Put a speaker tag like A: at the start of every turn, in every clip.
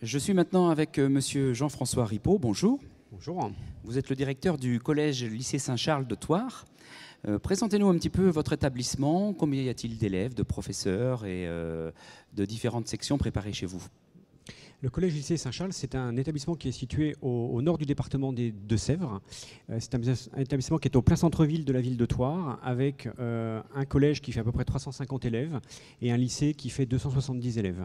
A: Je suis maintenant avec monsieur Jean-François Ripaud. Bonjour.
B: Bonjour.
A: Vous êtes le directeur du collège-lycée Saint-Charles de Thouars. Présentez-nous un petit peu votre établissement. Combien y a-t-il d'élèves, de professeurs et de différentes sections préparées chez vous?
B: Le collège-lycée Saint-Charles, c'est un établissement qui est situé au nord du département des Deux-Sèvres. C'est un établissement qui est au plein centre-ville de la ville de Thouars, avec un collège qui fait à peu près 350 élèves et un lycée qui fait 270 élèves.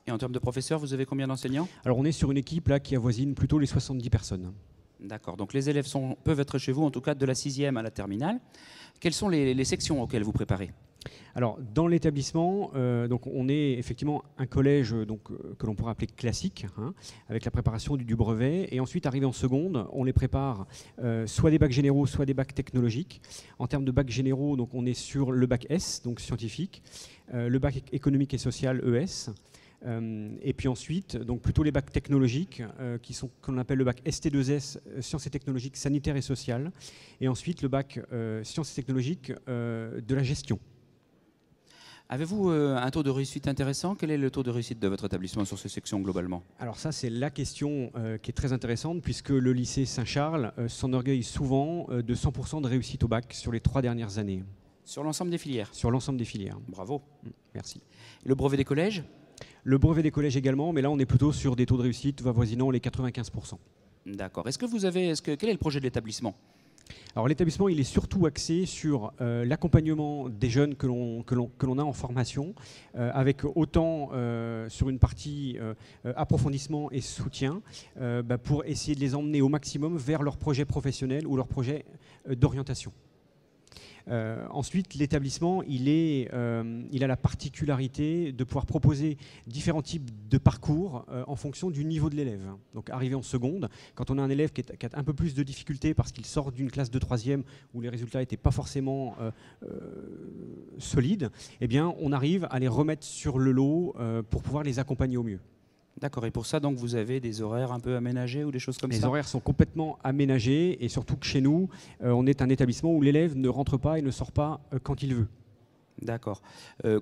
A: Et en termes de professeurs, vous avez combien d'enseignants?
B: Alors on est sur une équipe là qui avoisine plutôt les 70 personnes.
A: D'accord, donc les élèves peuvent être chez vous, en tout cas de la 6e à la terminale. Quelles sont les sections auxquelles vous préparez?
B: Alors, dans l'établissement, donc on est effectivement un collège que l'on pourrait appeler classique, hein, avec la préparation du brevet. Et ensuite, arrivé en seconde, on les prépare soit des bacs généraux, soit des bacs technologiques. En termes de bacs généraux, donc on est sur le bac S, donc scientifique, le bac économique et social ES. Et puis ensuite, donc plutôt les bacs technologiques, qu'on appelle le bac ST2S, sciences et technologiques sanitaires et sociales. Et ensuite, le bac sciences et technologiques de la gestion.
A: Avez-vous un taux de réussite intéressant? Quel est le taux de réussite de votre établissement sur ces sections globalement?
B: Alors ça, c'est la question qui est très intéressante, puisque le lycée Saint-Charles s'enorgueille souvent de 100% de réussite au bac sur les 3 dernières années.
A: Sur l'ensemble des filières?
B: Sur l'ensemble des filières.
A: Bravo.
B: Merci.
A: Le brevet des collèges?
B: Le brevet des collèges également, mais là on est plutôt sur des taux de réussite avoisinant les 95%.
A: D'accord. Quel est le projet de l'établissement?
B: Alors l'établissement, il est surtout axé sur l'accompagnement des jeunes que l'on a en formation, avec autant sur une partie approfondissement et soutien, pour essayer de les emmener au maximum vers leur projet professionnel ou leur projet d'orientation. Ensuite, l'établissement, il a la particularité de pouvoir proposer différents types de parcours en fonction du niveau de l'élève. Donc, arrivé en seconde, quand on a un élève qui a un peu plus de difficultés parce qu'il sort d'une classe de 3e où les résultats n'étaient pas forcément solides, eh bien, on arrive à les remettre sur le lot pour pouvoir les accompagner au mieux.
A: D'accord, et pour ça, donc, vous avez des horaires un peu aménagés ou des choses comme ça?
B: Les horaires sont complètement aménagés et surtout que chez nous, on est un établissement où l'élève ne rentre pas et ne sort pas quand il veut.
A: D'accord.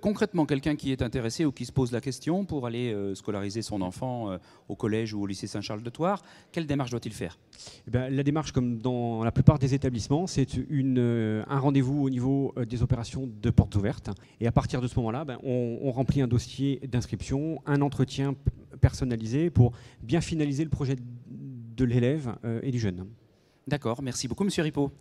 A: Concrètement, quelqu'un qui est intéressé ou qui se pose la question pour aller scolariser son enfant au collège ou au lycée Saint-Charles de Thouars, quelle démarche doit-il faire?
B: Eh bien, la démarche, comme dans la plupart des établissements, c'est un rendez-vous au niveau des opérations de portes ouvertes. Et à partir de ce moment-là, on remplit un dossier d'inscription, un entretien personnalisé pour bien finaliser le projet de l'élève et du jeune.
A: D'accord, merci beaucoup, monsieur Ripaud.